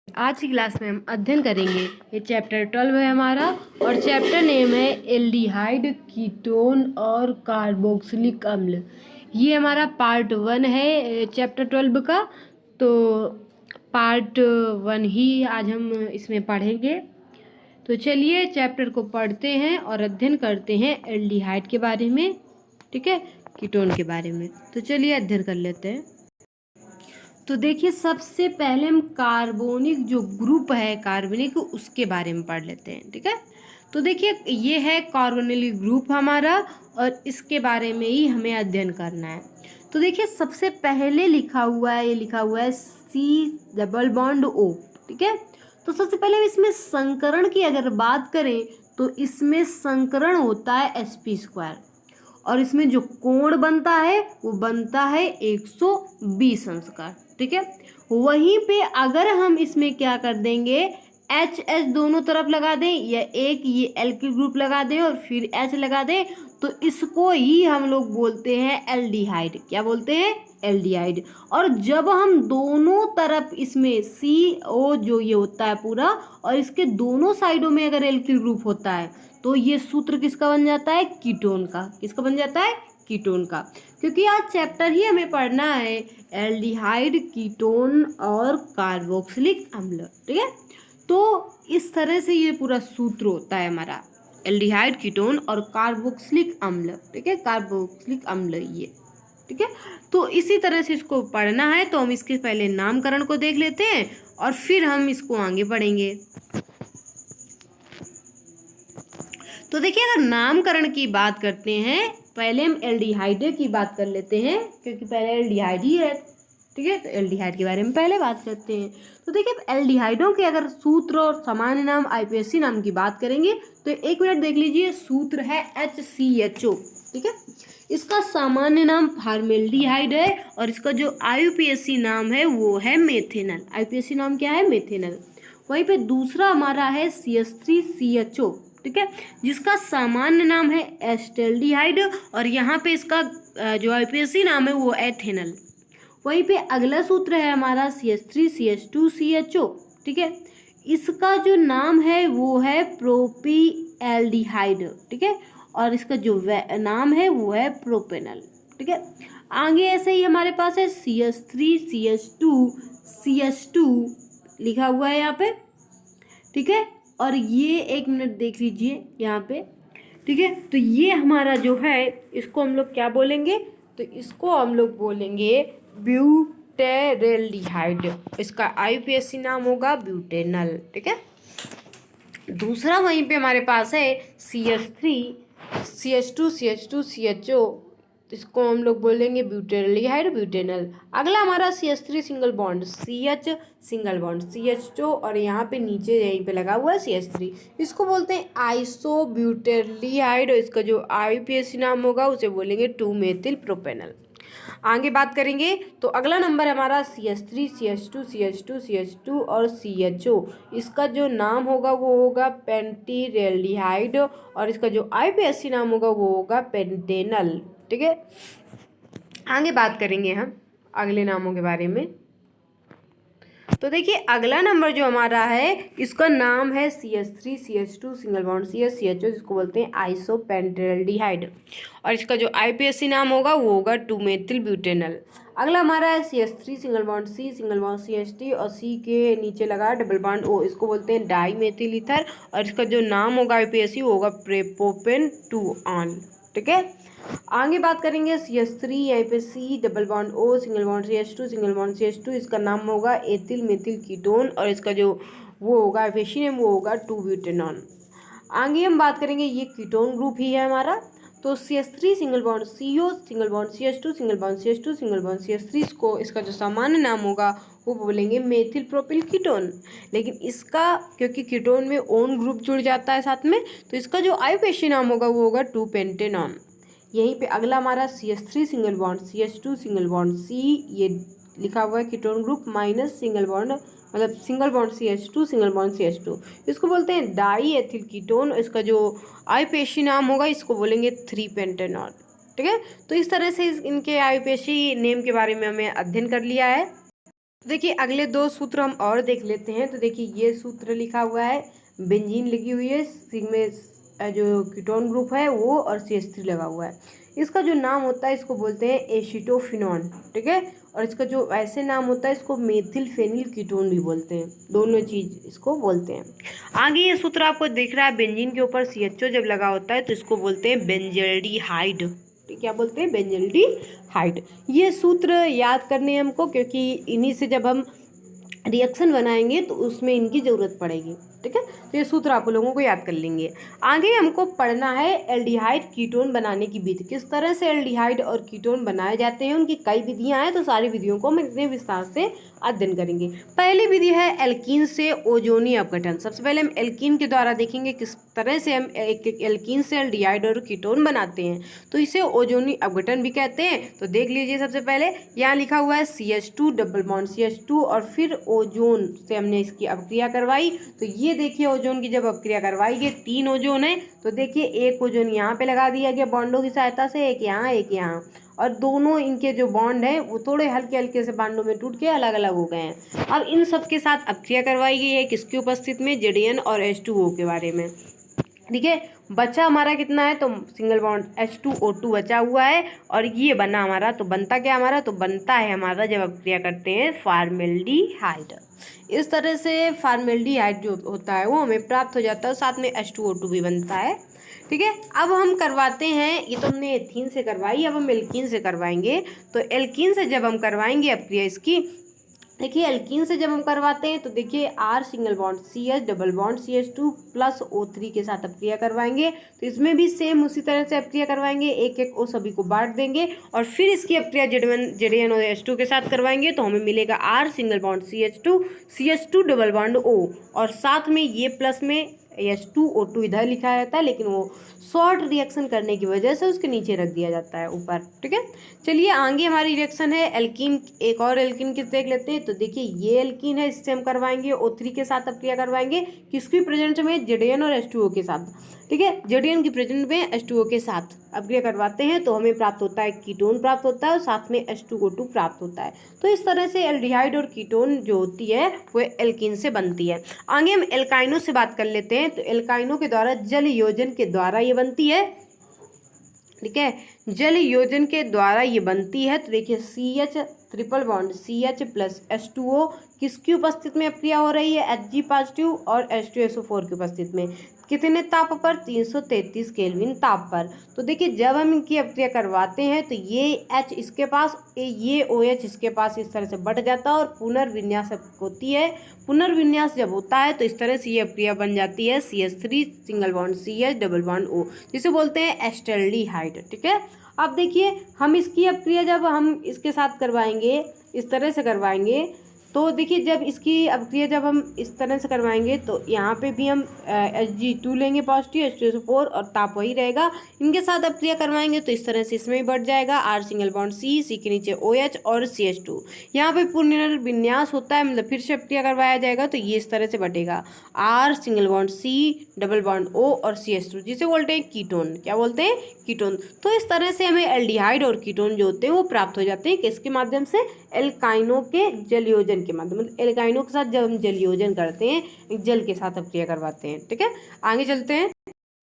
आज की क्लास में हम अध्ययन करेंगे। ये चैप्टर 12 है हमारा और चैप्टर नेम है एल्डिहाइड, कीटोन और कार्बोक्सिलिक अम्ल। ये हमारा पार्ट 1 है चैप्टर 12 का। तो पार्ट 1 ही आज हम इसमें पढ़ेंगे। तो चलिए चैप्टर को पढ़ते हैं और अध्ययन करते हैं एल्डिहाइड के बारे में, ठीक है, कीटोन के बारे में। तो चलिए अध्ययन कर लेते हैं। तो देखिए सबसे पहले हम कार्बोनिक जो ग्रुप है कार्बनिक उसके बारे में पढ़ लेते हैं, ठीक है। तो देखिए ये है कार्बोनिल ग्रुप हमारा और इसके बारे में ही हमें अध्ययन करना है। तो देखिए सबसे पहले लिखा हुआ है, ये लिखा हुआ है C≡O, ठीक है। तो सबसे पहले इसमें संकरण की अगर बात करें तो इसमें संकरण होता है sp² और इसमें जो कोण बनता है वो बनता है 120 अंश का, ठीक है। वहीं पे अगर हम इसमें क्या कर देंगे, H दोनों तरफ लगा दें या एक ये एल्किल ग्रुप लगा दें और फिर H लगा दें तो इसको ही हम लोग बोलते हैं एल्डिहाइड। क्या बोलते हैं? एल्डिहाइड। और जब हम दोनों तरफ इसमें CO जो ये होता है पूरा और इसके दोनों साइडों में अगर एल्किल ग्रुप होता है तो ये सूत्र किसका बन जाता है? कीटोन का। किसका बन जाता है? कीटोन का। क्योंकि आज चैप्टर ही हमें पढ़ना है एल्डिहाइड, कीटोन और कार्बोक्सिलिक अम्ल, ठीक है। तो इस तरह से ये पूरा सूत्र होता है हमारा एल्डिहाइड, कीटोन और कार्बोक्सिलिक अम्ल, ठीक है। कार्बोक्सिलिक अम्ल ये, ठीक है। तो इसी तरह से इसको पढ़ना है। तो हम इसके पहले नामकरण को देख लेते हैं और फिर हम इसको आगे पढ़ेंगे। तो देखिए अगर नामकरण की बात करते हैं, पहले हम एल्डिहाइड की बात कर लेते हैं क्योंकि पहले एल्डिहाइड ही है, ठीक है। तो एल्डिहाइड के बारे में पहले बात करते हैं। तो देखिए एल्डिहाइडों के अगर सूत्र और सामान्य नाम IUPAC नाम की बात करेंगे तो 1 मिनट देख लीजिए। सूत्र है HCHO, ठीक है। इसका सामान्य नाम फॉर्मेल्डिहाइड है और इसका जो IUPAC नाम है वो है मेथेनल। IUPAC नाम क्या है? मेथेनल। वहीं पे दूसरा हमारा है CH3CHO, ठीक है, जिसका सामान्य नाम है एस्टेल्डिहाइड और यहाँ पे इसका जो IUPAC नाम है वो एथेनल। वहीं पे अगला सूत्र है हमारा CH3CH2CHO, ठीक है। इसका जो नाम है वो है प्रोपीएल्डिहाइड, ठीक है, और इसका जो नाम है वो है प्रोपेनल, ठीक है। आगे ऐसे ही हमारे पास है CH3CH2CH2 लिखा हुआ है यहाँ पे, ठीक है। और ये 1 मिनट देख लीजिए यहाँ पे, ठीक है। तो ये हमारा जो है इसको हम लोग क्या बोलेंगे? तो इसको हम लोग बोलेंगे ब्यूटेरेल्डिहाइड। इसका IUPAC नाम होगा ब्यूटेनल, ठीक है। दूसरा वहीं पे हमारे पास है CH3CH2CH2CHO, इसको हम लोग बोलेंगे ब्यूटेरेल्डिहाइड, ब्यूटेनल। अगला हमारा CH3 single bond, CH single bond, CH2 और यहाँ पे नीचे यहीं पे लगा हुआ है CH3, इसको बोलते हैं आइसोब्यूटेरेल्डिहाइड और इसका जो IUPAC नाम होगा उसे बोलेंगे 2-मेथिल प्रोपेनल। आगे बात करेंगे तो अगला नंबर हमारा CH3 CH2 CH2 CH2 और CHO, इसका जो नाम होगा वो होगा पेंटीरेल्डिहाइड और इसका जो IUPAC नाम होगा वो होगा पेंटेनल, ठीक है। आगे बात करेंगे हम अगले नामों के बारे में। तो देखिए अगला नंबर जो हमारा है इसका नाम है CH3 CH2 single bond CH CHO, जिसको बोलते हैं आइसोपेंटेल्डिहाइड और इसका जो IUPAC नाम होगा वो होगा 2-मेथिल ब्यूटेनल। अगला हमारा है CH3 single bond C single bond CH3 और C के नीचे लगा डबल बॉन्ड O, इसको बोलते हैं डाईमेथिल ईथर और इसका जो नाम होगा IUPAC वो होगा प्रोपेन 2-ऑन, ठीक है। आगे बात करेंगे CH3, यहाँ पे C double bond O single bond CH2 single bond CH2, इसका नाम होगा एथिल मेथिल कीटोन और इसका जो वो होगा IUPAC नेम वो होगा 2-ब्यूटेनॉन। आगे हम बात करेंगे ये कीटोन ग्रुप ही है हमारा। तो CH3 single bond CO single bond CH2 single bond CH2 single bond CH3, इसको इसका जो सामान्य नाम होगा वो बोलेंगे मेथिल प्रोपिल कीटोन। लेकिन इसका क्योंकि कीटोन में ओन ग्रुप जुड़ जाता है साथ में तो इसका जो IUPAC नाम होगा वो होगा 2-पेंटेनॉन। यहीं पे अगला हमारा CH3 single bond CH2 single bond C, ये लिखा हुआ है ketone group minus single bond मतलब single bond CH2 single bond CH2, इसको बोलते हैं डाई एथिल कीटोन। इसका जो IUPAC नाम होगा इसको बोलेंगे 3-पेंटेनॉल, ठीक है। तो इस तरह से इनके IUPAC नेम के बारे में हमें अध्ययन कर लिया है। देखिए अगले दो सूत्र हम और देख लेते हैं। तो देखिए ये सूत्र लिखा हुआ है, बेंजीन लिखी हुई है, सिग में जो कीटोन ग्रुप है वो, और CH3 लगा हुआ है। इसका जो नाम होता है इसको बोलते हैं एसीटोफिनॉन, ठीक है। और इसका जो ऐसे नाम होता है इसको मेथिल फेनिल कीटोन भी बोलते हैं, दोनों चीज इसको बोलते हैं। आगे ये सूत्र आपको दिख रहा है, बेंजीन के ऊपर CHO जब लगा होता है तो इसको बोलते हैं बेंजल्डिहाइड। क्या बोलते हैं? बेंजल्डिहाइड। ये सूत्र याद करने हैं हमको, क्योंकि इन्हीं से जब हम रिएक्शन बनाएंगे तो उसमें इनकी जरूरत पड़ेगी, ठीक है। तो ये सूत्र आप लोगों को याद कर लेंगे। आगे हमको पढ़ना है एल्डिहाइड कीटोन बनाने की विधि, किस तरह से एल्डिहाइड और कीटोन बनाए जाते हैं, उनकी कई विधियां हैं। तो सारी विधियों को हम इतने विस्तार से अध्ययन करेंगे। पहली विधि है एल्कीन से ओजोनी अपघटन। सबसे पहले हम एल्कीन के द्वारा देखेंगे किस तरह से हम एक एल्कीन से एल्डिहाइड और कीटोन बनाते हैं, तो इसे ओजोनी अपघटन भी कहते हैं। तो देख लीजिए, सबसे पहले यहाँ लिखा हुआ है CH2 डबल बॉन्ड CH2 और फिर ओजोन से हमने इसकी अपक्रिया करवाई। तो ये देखिए ओजोन की जब अपक्रिया करवाई गई, 3 ओजोन है। तो देखिए एक ओजोन यहाँ पे लगा दिया गया बॉन्डों की सहायता से, एक यहाँ एक यहाँ, और दोनों इनके जो बॉन्ड है वो थोड़े हल्के हल्के से बॉन्डों में टूट के अलग अलग हो गए हैं। अब इन सब के साथ अपक्रिया करवाई गई है किसकी उपस्थित में? Zn और H2O के बारे में, ठीक है। बचा हमारा कितना है? तो सिंगल बॉन्ड H2O2 बचा हुआ है, और ये बना हमारा। तो बनता क्या हमारा? तो बनता है हमारा जब अपक्रिया करते हैं फॉर्मेल्डिहाइड। इस तरह से फॉर्मेल्डिहाइड जो होता है वो हमें प्राप्त हो जाता है, साथ में H2O2 भी बनता है, ठीक है। अब हम करवाते हैं, ये तो हमने एथीन से करवाई, अब हम एल्कीन से करवाएंगे। तो एल्कीन से जब हम करवाएंगे अपक्रिया इसकी, देखिए एल्कीन से जब हम करवाते हैं तो देखिए R single bond CH double bond CH2 plus O3 के साथ अपक्रिया करवाएंगे। तो इसमें भी सेम उसी तरह से अपक्रिया करवाएंगे, एक एक O सभी को बांट देंगे, और फिर इसकी अपक्रिया Zn और H2 के साथ करवाएंगे। तो हमें मिलेगा R single bond CH2 double bond O, और साथ में ये प्लस में H2O2 इधर लिखा रहता है, लेकिन वो शॉर्ट रिएक्शन करने की वजह से उसके नीचे रख दिया जाता है ऊपर, ठीक है। चलिए आगे हमारी रिएक्शन है एल्कीन, एक और एल्कीन किस देख लेते हैं। तो देखिए ये एल्कीन है, इससे हम करवाएंगे O3 के साथ अपक्रिया करवाएंगे, किसकी प्रेजेंट में? Zn और H2O के साथ, ठीक है। Zn की प्रेजेंट में H2O के साथ अपक्रिया करवाते हैं तो हमें प्राप्त होता है कीटोन प्राप्त होता है, और साथ में H2O2 प्राप्त होता है। तो इस तरह से एल्डिहाइड और कीटोन जो होती है वो एल्कीन से बनती है। आगे हम एल्काइनों से बात कर लेते हैं। तो एल्काइनों के द्वारा जल योजन के द्वारा ये बनती है, ठीक है। जल योजन के द्वारा ये बनती है। तो देखिए CH triple bond CH plus H2O किसकी उपस्थित में अपक्रिया हो रही है? Hg पॉजिटिव और H2SO4 की उपस्थित में, कितने ताप पर? 333 केल्विन ताप पर। तो देखिए जब हम इनकी अपक्रिया करवाते हैं तो ये H इसके पास, ये OH इसके पास इस तरह से बढ़ जाता है, और पुनर्विन्यास होती है। पुनर्विन्यास जब होता है तो इस तरह से ये अपक्रिया बन जाती है CH3 single bond CH double bond O, जिसे बोलते हैं एस्टल्डिहाइड, ठीक है। अब देखिए हम इसकी अपक्रिया जब हम इसके साथ करवाएंगे, इस तरह से करवाएंगे, तो देखिए जब इसकी अपक्रिया जब हम इस तरह से करवाएंगे तो यहाँ पे भी हम Hg2 लेंगे पॉजिटिव, H2SO4, और ताप वही रहेगा। इनके साथ अपक्रिया करवाएंगे तो इस तरह से इसमें भी बढ़ जाएगा R सिंगल बॉन्ड C के नीचे OH और CH2। यहाँ पे पुनर्विन्यास होता है, मतलब फिर से अपक्रिया करवाया जाएगा तो ये इस तरह से बटेगा R single bond C double bond O और CH2, जिसे बोलते हैं कीटोन। क्या बोलते हैं? कीटोन। तो इस तरह से हमें एल्डिहाइड और कीटोन जो होते हैं वो प्राप्त हो जाते हैं, किसके माध्यम से? एल्काइनों के जलयोजन के माध्यम, मतलब एल्काइनों के साथ जब हम जलयोजन करते हैं, जल के साथ अपक्रिया करवाते हैं, ठीक है। आगे चलते हैं,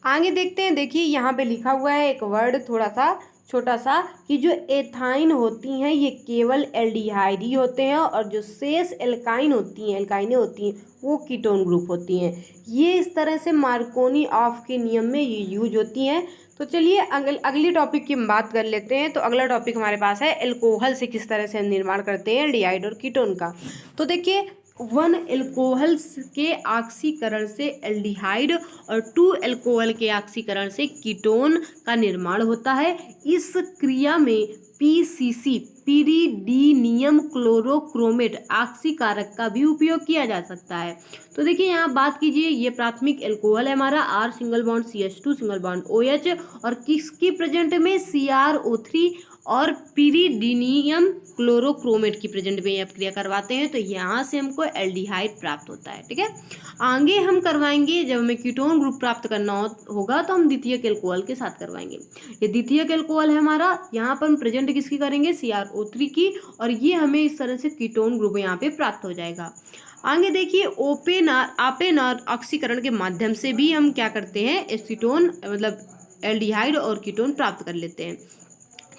आगे देखते हैं। देखिए यहाँ पे लिखा हुआ है एक वर्ड थोड़ा सा छोटा सा, कि जो एथाइन होती हैं ये केवल एल्डिहाइड ही होते हैं, और जो शेष एल्काइन होती हैं, एल्काइनें होती हैं, वो कीटोन ग्रुप होती हैं। ये इस तरह से मार्कोनी ऑफ के नियम में ये यूज होती हैं। तो चलिए अगली टॉपिक की हम बात कर लेते हैं। तो अगला टॉपिक हमारे पास है एल्कोहल से किस तरह से हम निर्माण करते हैं एल्डिहाइड और कीटोन का। तो देखिए 1 एल्कोहल के ऑक्सीकरण से एल्डिहाइड और 2 एल्कोहल के ऑक्सीकरण से कीटोन का निर्माण होता है। इस क्रिया में PCC पीरिडीनियम क्लोरोक्रोमेट ऑक्सीकारक का भी उपयोग किया जा सकता है। तो देखिए यहाँ बात कीजिए, ये प्राथमिक एल्कोहल है हमारा R single bond CH2 single bond OH, और किसकी प्रेजेंट में? CrO3 और पीरिडीनियम क्लोरोक्रोमेट की प्रेजेंट में ये अपक्रिया करवाते हैं, तो यहाँ से हमको एल्डिहाइड प्राप्त होता है। ठीक है, आगे हम करवाएंगे जब हमें कीटोन ग्रुप प्राप्त करना होगा तो हम द्वितीयक एल्कोहल के साथ करवाएंगे। ये द्वितीयक एल्कोहल है हमारा, यहाँ पर हम प्रेजेंट किसकी करेंगे, CrO3 की, और ये हमें इस तरह से कीटोन ग्रुप यहाँ पे प्राप्त हो जाएगा। आगे देखिए, आपेनर ऑक्सीकरण के माध्यम से भी हम क्या करते हैं, एसीटोन मतलब एल्डिहाइड और कीटोन प्राप्त कर लेते हैं।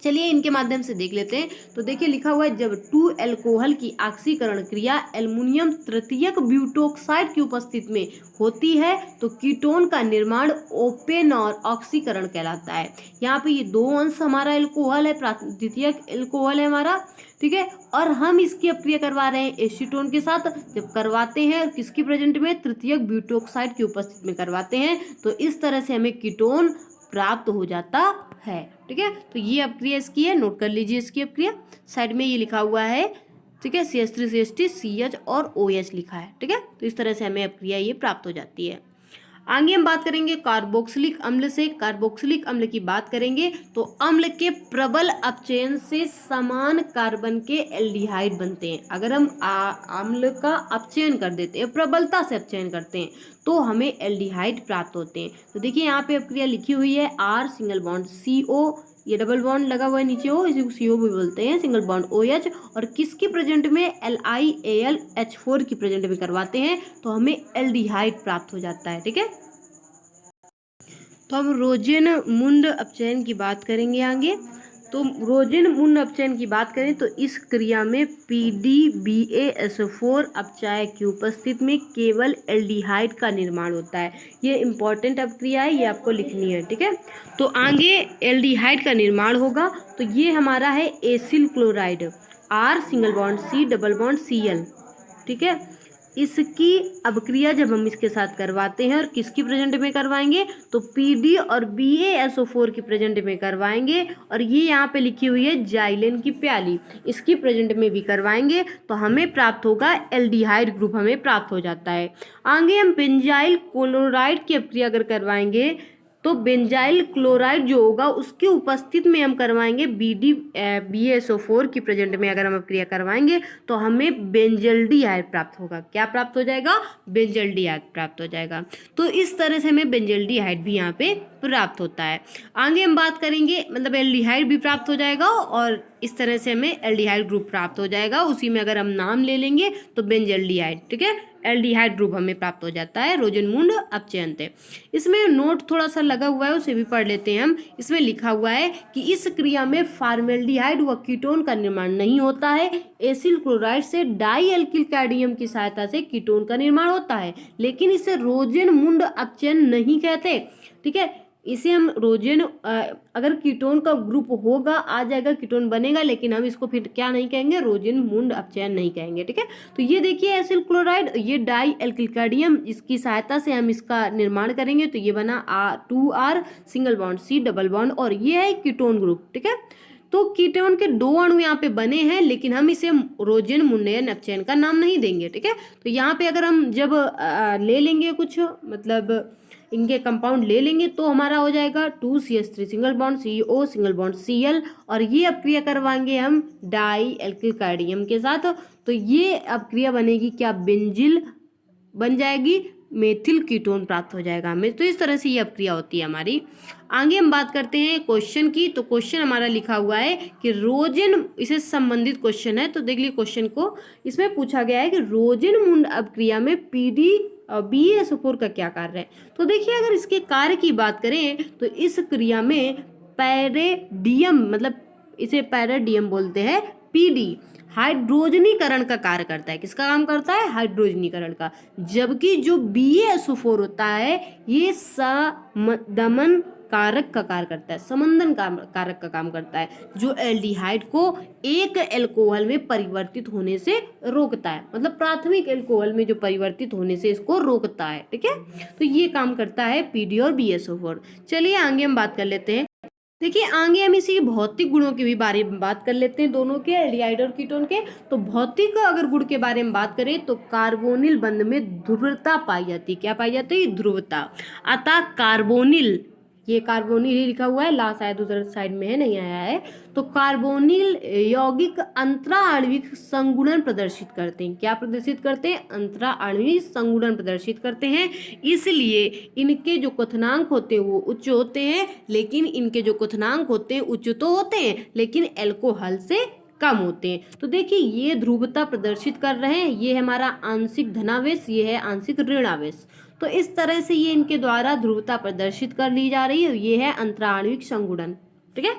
चलिए इनके माध्यम से देख लेते हैं। तो देखिए लिखा हुआ है, जब 2 अल्कोहल की ऑक्सीकरण क्रिया एल्युमिनियम तृतीयक ब्यूटोक्साइड की उपस्थिति में होती है तो कीटोन का निर्माण ओपेनर ऑक्सीकरण कहलाता है। यहाँ पे ये 2 अंश हमारा एल्कोहल है, द्वितीयक एल्कोहल है हमारा। ठीक है, और हम इसकी अपक्रिया करवा रहे हैं एसीटोन के साथ। जब करवाते हैं किसकी प्रेजेंट में, तृतीयक ब्यूटोक्साइड की उपस्थिति में करवाते हैं, तो इस तरह से हमें कीटोन प्राप्त हो जाता है। ठीक है, तो ये अपक्रिया इसकी है, नोट कर लीजिए इसकी अपक्रिया, साइड में ये लिखा हुआ है। ठीक है, CH3 CH2 CH और OH लिखा है। ठीक है, तो इस तरह से हमें अपक्रिया ये प्राप्त हो जाती है। आगे हम बात करेंगे कार्बोक्सिलिक अम्ल से। कार्बोक्सिलिक अम्ल की बात करेंगे तो अम्ल के प्रबल अपचयन से समान कार्बन के एल्डिहाइड बनते हैं। अगर हम अम्ल का अपचयन कर देते हैं, प्रबलता से अपचयन करते हैं, तो हमें एल्डिहाइड प्राप्त होते हैं। तो देखिए यहाँ पे अपक्रिया लिखी हुई है, R सिंगल बॉन्ड CO, ये डबल बॉन्ड लगा हुआ है नीचे हो, इसी को CO भी बोलते हैं, सिंगल बॉन्ड OH, और किसकी प्रेजेंट में, LiAlH4 की प्रेजेंट में करवाते हैं तो हमें एल्डिहाइड प्राप्त हो जाता है। ठीक है, तो हम रोजेनमुंड अपचयन की बात करेंगे आगे। तो रोजेनमुंड अपचयन की बात करें तो इस क्रिया में PDBaSO4 अपचायक की उपस्थिति में केवल एल्डिहाइड का निर्माण होता है। ये इंपॉर्टेंट अपक्रिया है, ये आपको लिखनी है। ठीक है, तो आगे एल्डिहाइड का निर्माण होगा तो ये हमारा है acyl chloride, R single bond C double bond Cl। ठीक है, इसकी अपक्रिया जब हम इसके साथ करवाते हैं और किसकी प्रेजेंट में करवाएंगे, तो PD और BaSO4 की प्रेजेंट में करवाएंगे, और ये यहाँ पे लिखी हुई है जाइलेन की प्याली, इसकी प्रेजेंट में भी करवाएंगे तो हमें प्राप्त होगा एल्डिहाइड ग्रुप, हमें प्राप्त हो जाता है। आगे हम बेंजाइल क्लोराइड की अपक्रिया अगर करवाएंगे तो बेंजाइल क्लोराइड जो होगा उसकी उपस्थिति में हम करवाएंगे BaSO4 की प्रेजेंट में अगर हम अपक्रिया करवाएंगे तो हमें बेंजल्डिहाइड प्राप्त होगा। क्या प्राप्त हो जाएगा, बेंजल्डिहाइड प्राप्त हो जाएगा। तो इस तरह से हमें बेंजल्डिहाइड भी यहाँ पे प्राप्त होता है। आगे हम बात करेंगे, मतलब एल्डिहाइड भी प्राप्त हो जाएगा और इस तरह से हमें एल्डिहाइड ग्रुप प्राप्त हो जाएगा। उसी में अगर हम नाम ले लेंगे तो बेंजल्डिहाइड। ठीक है, एल्डिहाइड ग्रुप हमें प्राप्त हो जाता है रोजेनमुंड अपचयन से। इसमें नोट थोड़ा सा लगा हुआ है, उसे भी पढ़ लेते हैं हम। इसमें लिखा हुआ है कि इस क्रिया में फॉर्मेल्डिहाइड व कीटोन का निर्माण नहीं होता है। एसिल क्लोराइड से डाई एल्किल कैडमियम की सहायता से कीटोन का निर्माण होता है, लेकिन इसे रोजेनमुंड अपचयन नहीं कहते। ठीक है, इसे हम अगर कीटोन का ग्रुप होगा, आ जाएगा, कीटोन बनेगा, लेकिन हम इसको फिर क्या नहीं कहेंगे, रोजेनमुंड अपचयन नहीं कहेंगे। ठीक है, तो ये देखिए एसिल क्लोराइड, ये डाई एल्किल कैडमियम, इसकी सहायता से हम इसका निर्माण करेंगे तो ये बना 2R single bond C double bond, और ये है कीटोन ग्रुप। ठीक है, तो कीटोन के 2 अणु यहाँ पे बने हैं, लेकिन हम इसे रोजेनमुंड अपचयन का नाम नहीं देंगे। ठीक है, तो यहाँ पे अगर हम जब ले लेंगे कुछ, मतलब इनके कंपाउंड ले लेंगे तो हमारा हो जाएगा 2CH3 single bond CO single bond Cl, और ये अपक्रिया करवाएंगे हम डाई एल्किल कैडमियम के साथ, तो ये अपक्रिया बनेगी क्या, बेंजिल बन जाएगी, मेथिल कीटोन प्राप्त हो जाएगा हमें। तो इस तरह से ये अपक्रिया होती है हमारी। आगे हम बात करते हैं क्वेश्चन की। तो क्वेश्चन हमारा लिखा हुआ है कि रोजेन, इसे संबंधित क्वेश्चन है, तो देख लीजिए क्वेश्चन को। इसमें पूछा गया है कि रोजेनमुंड अपक्रिया में PD और BaSO4 का क्या कार्य है। तो देखिए अगर इसके कार्य की बात करें तो इस क्रिया में पैरेडियम, मतलब इसे पैरेडियम बोलते हैं, PD हाइड्रोजनीकरण का कार्य करता है। किसका काम करता है, हाइड्रोजनीकरण का। जबकि जो BaSO4 होता है ये दमन कारक का कार्य करता है, समंदन कारक का काम करता है, जो एल्डिहाइड को एक एल्कोहल में परिवर्तित होने से रोकता है, मतलब प्राथमिक एल्कोहल में जो परिवर्तित होने से इसको रोकता है। ठीक है, तो ये काम करता है PD और BaSO4। चलिए आगे हम बात कर लेते हैं। देखिए आगे हम इसी भौतिक गुणों के भी बारे में बात कर लेते हैं, दोनों के, एल्डिहाइड और कीटोन के। तो भौतिक अगर गुण के बारे में बात करें तो कार्बोनिल बंध में ध्रुवता पाई जाती है। क्या पाई जाती है, ध्रुवता। अतः कार्बोनिल ये कार्बोनिल ही लिखा हुआ है, ला शायद उधर साइड में है, नहीं आया है। तो कार्बोनिल यौगिक अंतरा आणविक संगुणन प्रदर्शित करते हैं। क्या प्रदर्शित करते हैं? अंतरा आणविक संगुणन प्रदर्शित करते हैं। इसलिए इनके जो क्वथनांक होते हैं वो उच्च होते हैं, लेकिन इनके जो क्वथनांक होते हैं उच्च तो होते हैं लेकिन एल्कोहल से कम होते हैं। तो देखिए ये ध्रुवता प्रदर्शित कर रहे हैं, ये है हमारा आंशिक धनावेश, ये है आंशिक ऋणावेश। तो इस तरह से ये इनके द्वारा ध्रुवता प्रदर्शित कर ली जा रही है। ये है अंतराणविक संगुणन, ठीक है,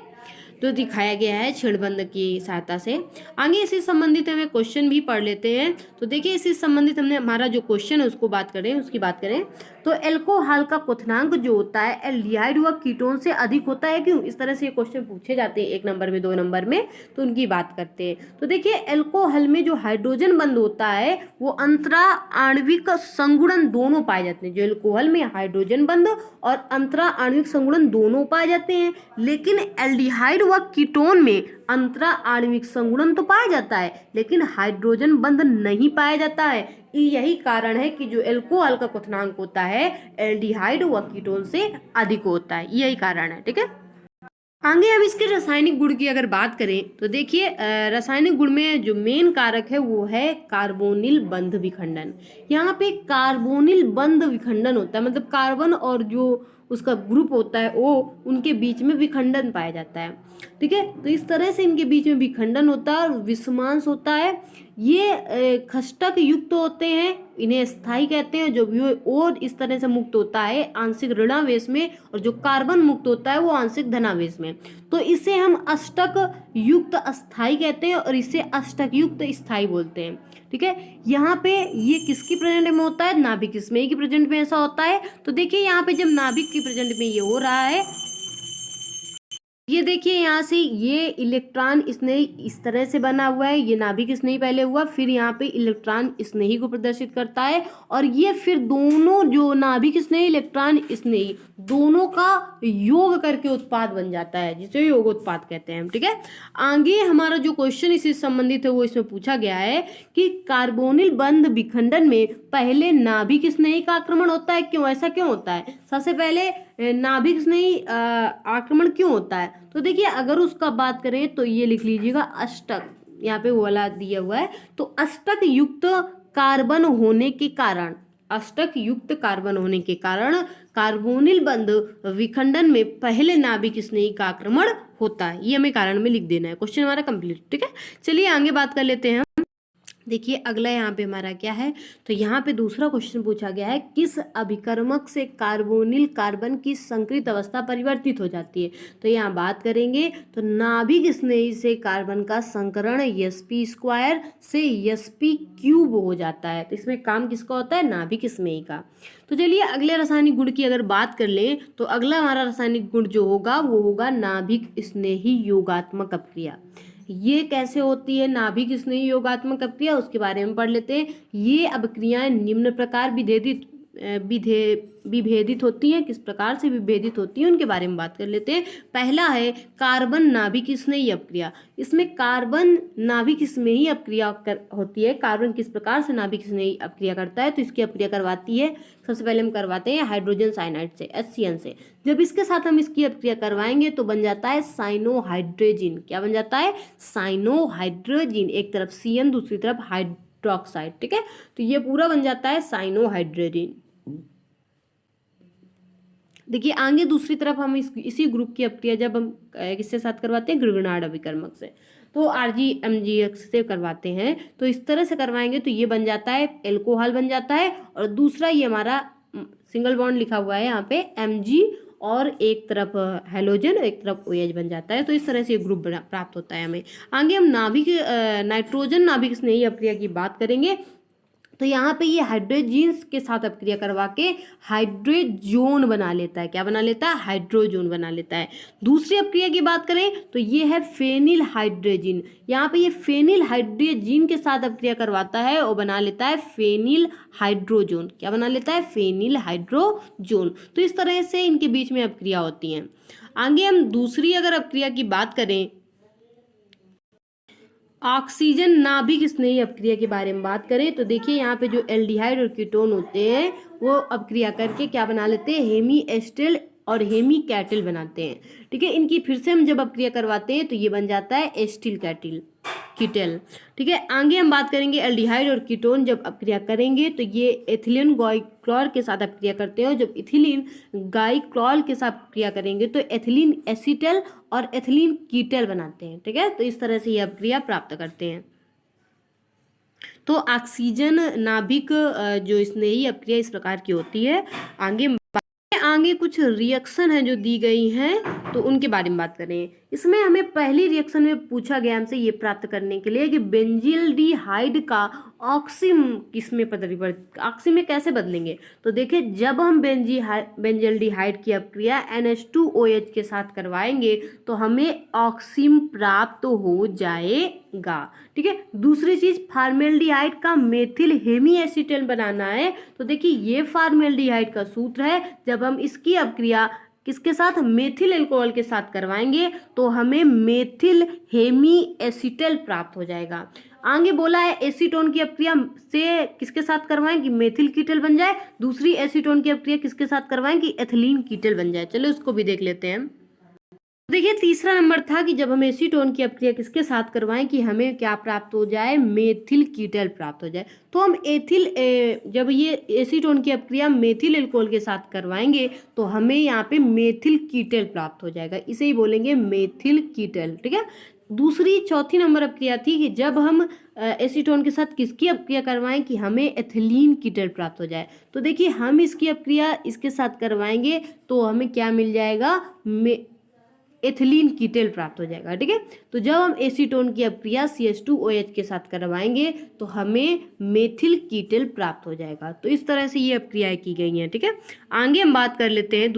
तो दिखाया गया है छेड़बंद की सहायता से। आगे इसी संबंधित हमें क्वेश्चन भी पढ़ लेते हैं। तो देखिए इसी संबंधित हमने हमारा जो क्वेश्चन है उसकी बात करें तो एल्कोहल का क्वथनांक जो होता है एल्डिहाइड व कीटोन से अधिक होता है। क्यों? इस तरह से ये क्वेश्चन पूछे जाते हैं 1 नंबर में 2 नंबर में, तो उनकी बात करते हैं। तो देखिए एल्कोहल में जो हाइड्रोजन बंध होता है वो अंतरा आणविक संगुणन दोनों पाए जाते हैं। जो एल्कोहल में हाइड्रोजन बंध और अंतरा आणविक संगुणन दोनों पाए जाते हैं, लेकिन एल्डिहाइड व कीटोन में अंतरा आणविक संगुणन तो पाया जाता है लेकिन हाइड्रोजन बंध नहीं पाया जाता है। यही कारण है कि जो एल्कोहल का क्वथनांक होता है एल्डिहाइड व कीटोन से अधिक होता है, यही कारण है, ठीक है। आगे अब इसके रासायनिक गुण की अगर बात करें तो देखिए रासायनिक गुण में जो मेन कारक है वो है कार्बोनिल बंध विखंडन। यहाँ पे कार्बोनिल बंध विखंडन होता है, मतलब कार्बन और जो उसका ग्रुप होता है वो उनके बीच में विखंडन पाया जाता है, ठीक है। तो इस तरह से इनके बीच में विखंडन होता है और विषमांश होता है। ये खष्टक युक्त होते हैं, इन्हें स्थायी कहते हैं। जो भी और इस तरह से मुक्त होता है आंशिक ऋणावेश में, और जो कार्बन मुक्त होता है वो आंशिक धनावेश में। तो इसे हम अष्टक युक्त अस्थाई कहते हैं और इसे अष्टक युक्त स्थायी बोलते हैं, ठीक है। यहाँ पे ये किसकी प्रेजेंट में होता है? नाभिक स्नेही की प्रेजेंट में ऐसा होता है। तो देखिए यहाँ पे जब नाभिक की प्रेजेंट में ये हो रहा है, ये देखिए यहाँ से ये इलेक्ट्रॉन स्नेही इस तरह से बना हुआ है, ये नाभिक स्नेही पहले हुआ, फिर यहाँ पे इलेक्ट्रॉन स्नेही को प्रदर्शित करता है, और ये फिर दोनों जो नाभिक स्नेही इलेक्ट्रॉन स्नेही दोनों का योग करके उत्पाद बन जाता है, जिसे योग उत्पाद कहते हैं, ठीक है। आगे हमारा जो क्वेश्चन इससे संबंधित है वो इसमें पूछा गया है कि कार्बोनिल बंध विखंडन में पहले नाभिक स्नेही का आक्रमण होता है, क्यों? ऐसा क्यों होता है? सबसे पहले नाभिक स्नेही आक्रमण क्यों होता है? तो देखिए अगर उसका बात करें तो ये लिख लीजिएगा अष्टक, यहाँ पे वो वाला दिया हुआ है। तो अष्टक युक्त कार्बन होने के कारण, अष्टक युक्त कार्बन होने के कारण कार्बोनिल बंध विखंडन में पहले नाभिक स्नेही का आक्रमण होता है। ये हमें कारण में लिख देना है। क्वेश्चन हमारा कंप्लीट, ठीक है। चलिए आगे बात कर लेते हैं। देखिए अगला यहाँ पे हमारा क्या है, तो यहाँ पे दूसरा क्वेश्चन पूछा गया है किस अभिकर्मक से कार्बोनिल कार्बन की संकरित अवस्था परिवर्तित हो जाती है। तो यहाँ बात करेंगे तो नाभिक स्नेही से कार्बन का संकरण sp² से sp³ हो जाता है। तो इसमें काम किसका होता है? नाभिक स्नेही का। तो चलिए अगले रासायनिक गुण की अगर बात कर लें तो अगला हमारा रासायनिक गुण जो होगा वो होगा नाभिक स्नेही योगात्मक अपक्रिया। ये कैसे होती है नाभिक स्नेही योगात्मक अपक्रिया, उसके बारे में पढ़ लेते हैं। ये अपक्रियाएं निम्न प्रकार विभेदित होती हैं। किस प्रकार से विभेदित होती हैं उनके बारे में बात कर लेते हैं। पहला है कार्बन नाभिक स्नेही अपक्रिया। इसमें कार्बन नाभिक स्नेही अपक्रिया होती है। कार्बन किस प्रकार से नाभिक स्नेही अपक्रिया करता है? तो इसकी अपक्रिया करवाती है, सबसे पहले हम करवाते हैं हाइड्रोजन साइनाइड से, HCN से। जब इसके साथ हम इसकी अपक्रिया करवाएंगे तो बन जाता है साइनोहाइड्रोजिन। क्या बन जाता है? साइनोहाइड्रोजिन। एक तरफ CN दूसरी तरफ हाइड्रोक्साइड, ठीक है। तो ये पूरा बन जाता है साइनोहाइड्रोजिन। देखिए आगे दूसरी तरफ हम इसी ग्रुप की अपक्रिया जब हम किसके साथ करवाते हैं? ग्रिगनार्ड अभिकर्मक से, तो RgMgX से करवाते हैं। तो इस तरह से करवाएंगे तो ये बन जाता है एल्कोहल बन जाता है, और दूसरा ये हमारा सिंगल बॉन्ड लिखा हुआ है यहाँ पे Mg, और एक तरफ हेलोजन एक तरफ OH बन जाता है। तो इस तरह से ये ग्रुप प्राप्त होता है हमें। आगे हम नाइट्रोजन नाभिक स्नेही अपक्रिया की बात करेंगे। तो यहाँ पे ये हाइड्रोजीन्स के साथ अपक्रिया करवा के हाइड्रोजोन बना लेता है। क्या बना लेता है? हाइड्रोजोन बना लेता है। दूसरी अपक्रिया की बात करें तो ये है फेनिल हाइड्रोजिन। यहाँ पे ये फेनिल हाइड्रोजिन के साथ अपक्रिया करवाता है और बना लेता है फेनिल हाइड्रोजोन। क्या बना लेता है? Phenyl hydrazone. तो इस तरह से इनके बीच में अपक्रिया होती हैं। आगे हम दूसरी अगर अपक्रिया की बात करें, ऑक्सीजन नाभिक स्नेही अपक्रिया के बारे में बात करें तो देखिए यहाँ पे जो एल्डिहाइड और कीटोन होते हैं वो अपक्रिया करके क्या बना लेते हैं? हेमी एस्टेल और हेमी कैटल बनाते हैं। ठीक है, इनकी फिर से हम जब अपक्रिया करवाते हैं तो ये बन जाता है एस्टिल कैटिल कीटल। ठीक है, आगे हम बात करेंगे एल्डिहाइड और कीटोन जब अपक्रिया करेंगे तो ये एथिलीन गाइक्लोर के साथ अपक्रिया करते हैं। जब इथिलीन गाइक्लोर के साथ अपक्रिया करेंगे तो एथिलीन एसीटल और एथिलीन कीटल बनाते हैं। ठीक है, तो इस तरह से ये अपक्रिया प्राप्त करते हैं। तो ऑक्सीजन नाभिक जो स्नेही अपक्रिया इस प्रकार की होती है। आगे कुछ रिएक्शन है जो दी गई हैं तो उनके बारे में बात करें। इसमें हमें पहली रिएक्शन में पूछा गया हमसे ये प्राप्त करने के लिए कि बेंजील्डिहाइड का ऑक्सिम किसमें ऑक्सी में कैसे बदलेंगे। तो देखिए, जब हम बेंजील्डिहाइड की अपक्रिया NH2OH के साथ करवाएंगे तो हमें ऑक्सिम प्राप्त हो जाएगा। ठीक है, दूसरी चीज फॉर्मेल्डिहाइड का मेथिल हेमी एसीटेट बनाना है। तो देखिए, ये फॉर्मेल्डिहाइड का सूत्र है। जब हम इसकी अपक्रिया किसके साथ, मेथिल अल्कोहल के साथ करवाएंगे तो हमें मेथिल हेमी एसीटल प्राप्त हो जाएगा। आगे बोला है एसीटोन की अपक्रिया से किसके साथ करवाएं कि मेथिल कीटल बन जाए। दूसरी एसीटोन की अपक्रिया किसके साथ करवाएं कि एथिलीन कीटल बन जाए। चलो उसको भी देख लेते हैं। देखिए, तीसरा नंबर था कि जब हम एसीटोन की अपक्रिया किसके साथ करवाएं कि हमें क्या प्राप्त हो जाए, मेथिल कीटल प्राप्त हो जाए। तो हम जब ये एसीटोन की अपक्रिया मेथिल अल्कोहल के साथ करवाएंगे तो हमें यहाँ पे मेथिल कीटल प्राप्त हो जाएगा, इसे ही बोलेंगे मेथिल कीटल। ठीक है, दूसरी चौथी नंबर अपक्रिया थी कि जब हम एसीटोन के साथ किसकी अपक्रिया करवाएं कि हमें एथिलीन कीटल प्राप्त हो जाए। तो देखिए, हम इसकी अपक्रिया इसके साथ करवाएंगे तो हमें क्या मिल जाएगा, एथिलीन कीटल प्राप्त हो जाएगा। ठीक है, तो जब हम एसीटोन की अपक्रिया CH2OH के साथ करवाएंगे तो हमें मेथिल कीटल प्राप्त हो जाएगा। तो इस तरह से ये अपक्रियाएं की गई हैं। ठीक है, आगे हम बात कर लेते हैं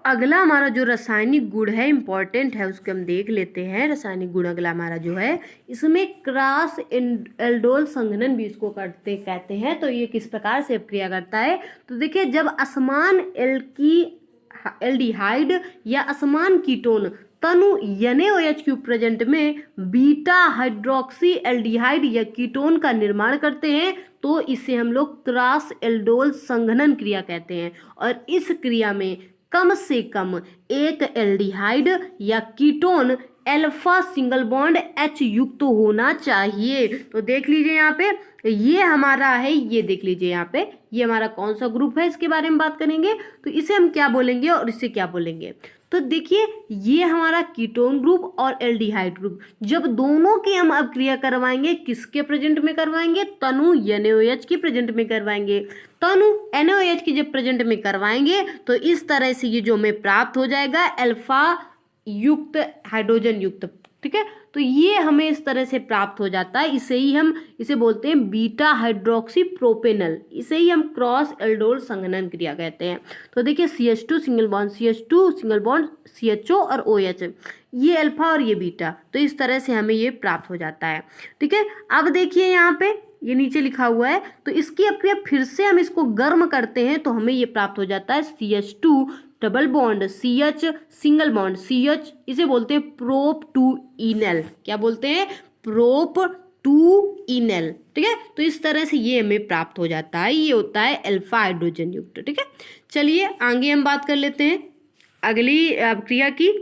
अगला हमारा जो रासायनिक गुण है इंपॉर्टेंट है उसको हम देख लेते हैं। रासायनिक गुण अगला हमारा जो है, इसमें क्रॉस एल्डोल संघनन भी इसको कहते हैं। तो ये किस प्रकार से अपक्रिया करता है, तो देखिए, जब असमान एल्डिहाइड या असमान कीटोन तनु NaOH प्रेजेंट में बीटा हाइड्रोक्सी एल्डिहाइड या कीटोन का निर्माण करते हैं तो इसे हम लोग क्रॉस एल्डोल संघनन क्रिया कहते हैं। और इस क्रिया में कम से कम एक एल्डिहाइड या ketone alpha single bond H युक्त होना चाहिए। तो देख लीजिए यहाँ पे ये हमारा है, ये देख लीजिए यहाँ पे ये हमारा कौन सा ग्रुप है, इसके बारे में बात करेंगे। तो इसे हम क्या बोलेंगे और इसे क्या बोलेंगे। तो देखिए, ये हमारा कीटोन ग्रुप और एल्डिहाइड ग्रुप, जब दोनों की हम अपक्रिया करवाएंगे किसके प्रेजेंट में करवाएंगे, तनु NaOH की प्रेजेंट में करवाएंगे। तनु NaOH की जब प्रेजेंट में करवाएंगे तो इस तरह से ये जो हमें प्राप्त हो जाएगा अल्फा युक्त हाइड्रोजन युक्त। ठीक है, तो ये हमें इस तरह से प्राप्त हो जाता है। इसे बोलते हैं बीटा हाइड्रोक्सी प्रोपेनल, इसे ही हम क्रॉस एल्डोल संघनन क्रिया कहते हैं। तो देखिए, CH2 single bond CH2 single bond CHO और OH, ये अल्फा और ये बीटा, तो इस तरह से हमें ये प्राप्त हो जाता है। ठीक है, अब देखिए यहाँ पे ये नीचे लिखा हुआ है, तो इसकी अपक्रिया फिर से हम इसको गर्म करते हैं तो हमें ये प्राप्त हो जाता है CH2 double bond CH single bond CH, इसे बोलते हैं प्रोप टू इनल। क्या बोलते हैं, प्रोप टू इनल। ठीक है, तो इस तरह से ये हमें प्राप्त हो जाता है, ये होता है अल्फा हाइड्रोजन युक्त। ठीक है, चलिए आगे हम बात कर लेते हैं अगली अपक्रिया की।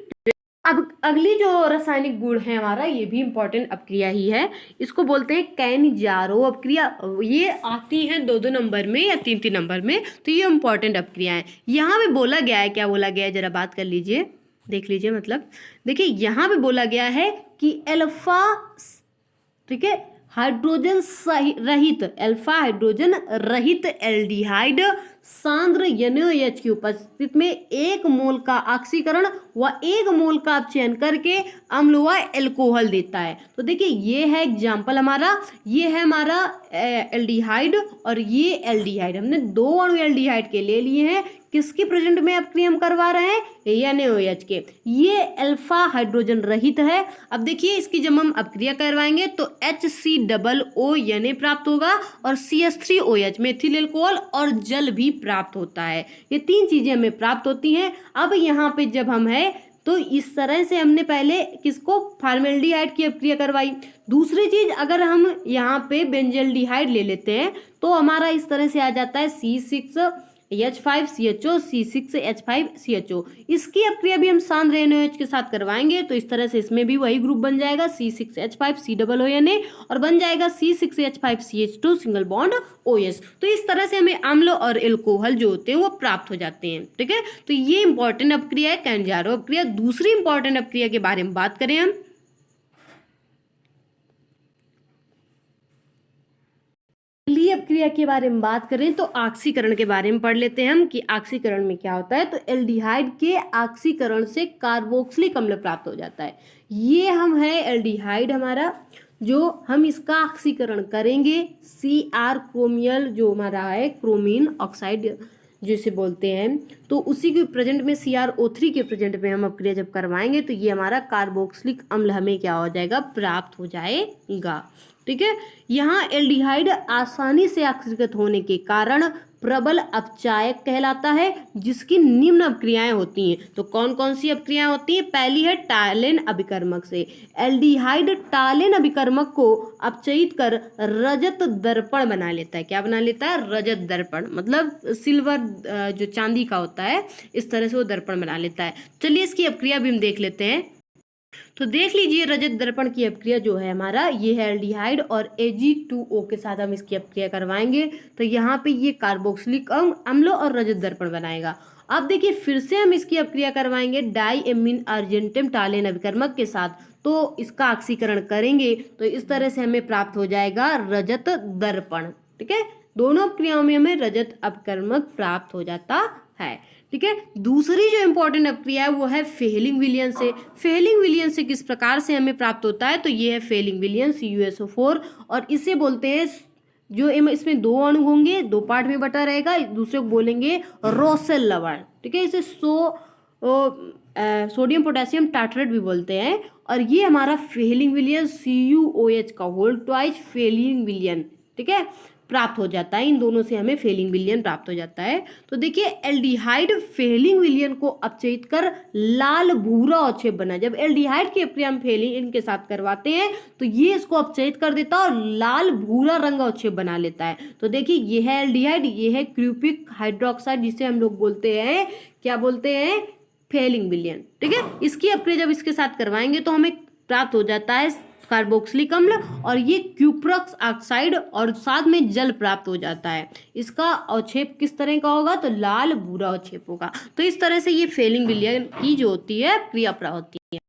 अब अगली जो रासायनिक गुण है हमारा, ये भी इंपॉर्टेंट अपक्रिया ही है, इसको बोलते हैं कैनिजारो अपक्रिया। ये आती है 2-2 नंबर में या 3-3 नंबर में, तो ये इंपॉर्टेंट अपक्रिया है। यहाँ पे बोला गया है, क्या बोला गया है जरा बात कर लीजिए, देख लीजिए। मतलब देखिए, यहाँ पे बोला गया है कि अल्फा, ठीक है, हाइड्रोजन रहित अल्फा हाइड्रोजन रहित एल्डिहाइड सांद्र NaOH की उपस्थिति में 1 मोल का ऑक्सीकरण व 1 मोल का अपचयन करके अम्ल व एल्कोहल देता है। तो देखिए, ये है एग्जाम्पल हमारा, ये है हमारा एल्डिहाइड और ये एल्डिहाइड, हमने 2 अणु एल्डिहाइड के ले लिए हैं। किसकी प्रेजेंट में अपक्रिया हम करवा रहे हैं, NaOH के। ये अल्फा हाइड्रोजन रहित है। अब देखिए, इसकी जब हम अपक्रिया करवाएंगे तो HCOO Na प्राप्त होगा और CH3OH मेथिल अल्कोहल और जल भी प्राप्त होता है। ये 3 चीजें हमें प्राप्त होती हैं। अब यहाँ पे जब हम है तो इस तरह से हमने पहले किसको, फॉर्मेल्डिहाइड की अपक्रिया करवाई। दूसरी चीज, अगर हम यहाँ पे बेंजल्डिहाइड ले लेते हैं तो हमारा इस तरह से आ जाता है H5CHO C6H5CHO। इसकी अपक्रिया भी हम सांद्र NaOH के साथ करवाएंगे तो इस तरह से इसमें भी वही ग्रुप बन जाएगा C6H5COONA और बन जाएगा C6H5CH2 सिंगल बॉन्ड OH। तो इस तरह से हमें अम्ल और एल्कोहल जो होते हैं वो प्राप्त हो जाते हैं। ठीक है, तो ये इंपॉर्टेंट अपक्रिया है कैंजारो अपक्रिया। दूसरी इंपॉर्टेंट अपक्रिया के बारे में बात करें हम, पहली अपक्रिया के बारे में बात करें तो ऑक्सीकरण के बारे में पढ़ लेते हैं हम कि ऑक्सीकरण में क्या होता है। तो एल्डिहाइड के ऑक्सीकरण से कार्बोक्सिलिक अम्ल प्राप्त हो जाता है। ये हम है एल्डिहाइड हमारा, जो हम इसका ऑक्सीकरण करेंगे Cr क्रोमियल जो हमारा है क्रोमीन ऑक्साइड जिसे बोलते हैं, तो उसी के प्रेजेंट में CrO3 के प्रेजेंट में हम अपक्रिया जब करवाएंगे तो ये हमारा कार्बोक्सिलिक अम्ल हमें क्या हो जाएगा, प्राप्त हो जाएगा। ठीक है, यहाँ एल्डिहाइड आसानी से ऑक्सीकृत होने के कारण प्रबल अपचायक कहलाता है, जिसकी निम्न अपक्रियाएं होती हैं। तो कौन कौन सी अपक्रियाएं होती हैं? पहली है टालेन अभिकर्मक से। एल्डिहाइड टालेन अभिकर्मक को अपचयित कर रजत दर्पण बना लेता है। क्या बना लेता है? रजत दर्पण, मतलब सिल्वर जो चांदी का होता है, इस तरह से वो दर्पण बना लेता है। चलिए इसकी अपक्रिया भी हम देख लेते हैं। तो देख लीजिए रजत दर्पण की अपक्रिया जो है हमारा, ये है एल्डिहाइड और Ag2O के साथ हम इसकी अपक्रिया करवाएंगे तो यहाँ पे ये कार्बोक्सिलिक अम्ल और रजत दर्पण बनाएगा। अब देखिए फिर से हम इसकी अपक्रिया करवाएंगे डाईएमीन अर्जेंटम टालेन अभिकर्मक के साथ, तो इसका ऑक्सीकरण करेंगे तो इस तरह से हमें प्राप्त हो जाएगा रजत दर्पण। ठीक है, दोनों अपक्रियाओं में हमें रजत अपकर्मक प्राप्त हो जाता है। ठीक है, दूसरी जो इंपॉर्टेंट अपक्रिया है वो है फेलिंग विलियन से। फेलिंग विलियन से किस प्रकार से हमें प्राप्त होता है? तो ये है फेलिंग विलियन CuSO4 और इसे बोलते हैं, जो इसमें दो अणु होंगे, दो पार्ट में बटा रहेगा, दूसरे को बोलेंगे रोसेल लवण। ठीक है, इसे सोडियम पोटेशियम टार्ट्रेट भी बोलते हैं। और ये हमारा फेलिंग विलियन CuOH का होल ट्वाइस फेलिंग विलियन, ठीक है, प्राप्त हो जाता है। इन दोनों से हमें फेलिंग विलियन प्राप्त हो जाता है। तो देखिए एल्डिहाइड फेलिंग विलियन को अपचयित कर लाल भूरा अवक्षेप बना। जब एल्डिहाइड की अपक्रिया हम फेलिंग इनके साथ करवाते हैं तो ये इसको अपचयित कर देता है और लाल भूरा रंग अवक्षेप बना लेता है। तो देखिए ये है एल्डिहाइड, ये है क्यूप्रिक हाइड्रोक्साइड, जिसे हम लोग बोलते हैं, क्या बोलते हैं, फेलिंग विलियन। ठीक है, इसकी अपक्रिया जब इसके साथ करवाएंगे तो हमें प्राप्त हो जाता है कार्बोक्सिलिक अम्ल और ये क्यूप्रक्स ऑक्साइड और साथ में जल प्राप्त हो जाता है। इसका अवक्षेप किस तरह का होगा? तो लाल भूरा अवक्षेप होगा। तो इस तरह से ये फेलिंग विलियन की जो होती है क्रिया प्राप्त होती है।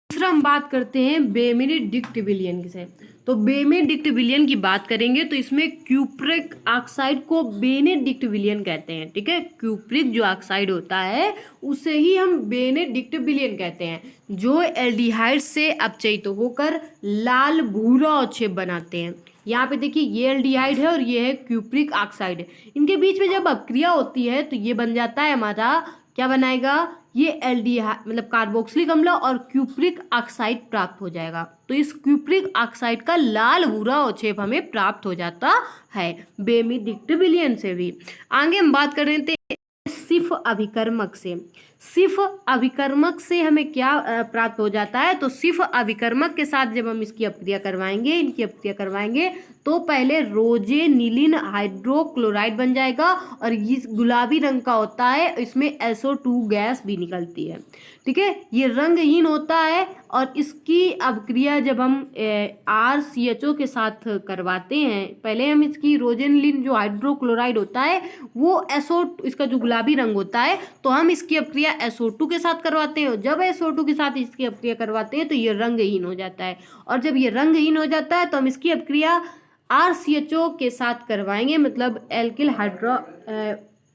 दूसरा हम बात करते हैं बेनेडिक्ट विलियन से। तो बेनेडिक्ट विलियन की बात करेंगे तो इसमें क्यूप्रिक ऑक्साइड को बेनेडिक्ट विलियन कहते हैं। ठीक है, क्यूप्रिक जो ऑक्साइड होता है उसे ही हम बेनेडिक्ट विलियन कहते हैं, जो एल्डिहाइड से अपचयित होकर लाल भूरा अवक्षेप बनाते हैं। यहाँ पे देखिए ये एल्डिहाइड है और ये है क्यूप्रिक ऑक्साइड। इनके बीच में जब अपक्रिया होती है तो ये बन जाता है हमारा, क्या बनाएगा, ये एल्डिहाइड मतलब कार्बोक्सिलिक अम्ल और क्यूप्रिक ऑक्साइड प्राप्त हो जाएगा। तो इस क्यूप्रिक ऑक्साइड का लाल भूरा अवक्षेप हमें प्राप्त हो जाता है बेनेडिक्ट विलियन से भी। आगे हम बात कर रहे थे सिफ अभिकर्मक से। सिफ अभिकर्मक से हमें क्या प्राप्त हो जाता है? तो सिफ अभिकर्मक के साथ जब हम इसकी अपक्रिया करवाएंगे, इनकी अपक्रिया करवाएंगे तो पहले रोजेनिलिन हाइड्रोक्लोराइड बन जाएगा और ये गुलाबी रंग का होता है, इसमें SO2 गैस भी निकलती है। ठीक है, ये रंगहीन होता है और इसकी अपक्रिया जब हम RCHO के साथ करवाते हैं, पहले हम इसकी रोजेनिलिन जो हाइड्रोक्लोराइड होता है वो इसका जो गुलाबी रंग होता है, तो हम इसकी अपक्रिया SO2 के साथ करवाते हैं। जब SO2 के साथ इसकी अपक्रिया करवाते हैं तो ये रंगहीन हो जाता है और जब ये रंगहीन हो जाता है तो हम इसकी अपक्रिया RCHO के साथ करवाएंगे, मतलब एल्किल हाइड्रो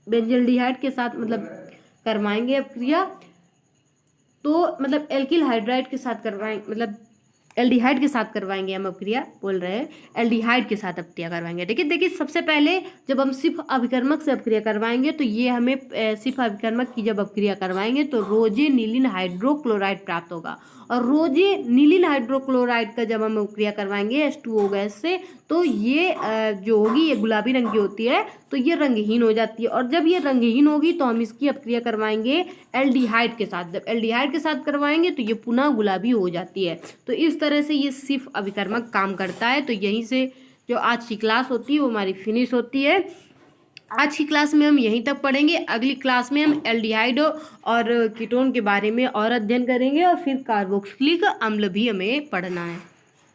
बेंजल्डिहाइड के साथ मतलब करवाएंगे अपक्रिया। तो मतलब एल्किल हाइड्राइड के साथ करवाएंगे, मतलब एल्डिहाइड के साथ करवाएंगे हम अपक्रिया, बोल रहे हैं एल्डिहाइड के साथ अपक्रिया करवाएंगे। देखिए सबसे पहले जब हम सिफ अभिकर्मक से अपक्रिया करवाएंगे तो ये हमें सिफ अभिकर्मक की जब अपक्रिया करवाएंगे तो रोजेनिलिन हाइड्रोक्लोराइड प्राप्त होगा और रोजेनिलिन हाइड्रोक्लोराइड का जब हम अपक्रिया करवाएंगे H2O गैस से तो ये जो होगी ये गुलाबी रंग की होती है, तो ये रंगहीन हो जाती है और जब ये रंगहीन होगी तो हम इसकी अपक्रिया करवाएंगे एल्डिहाइड के साथ। जब एल्डिहाइड के साथ करवाएंगे तो ये पुनः गुलाबी हो जाती है। तो इस तरह से ये सिर्फ अभिकर्मक काम करता है। तो यहीं से जो आज की क्लास होती है वो हमारी फिनिश होती है। आज की क्लास में हम यहीं तक पढ़ेंगे। अगली क्लास में हम एल्डिहाइड और कीटोन के बारे में और अध्ययन करेंगे और फिर कार्बोक्सिलिक अम्ल भी हमें पढ़ना है।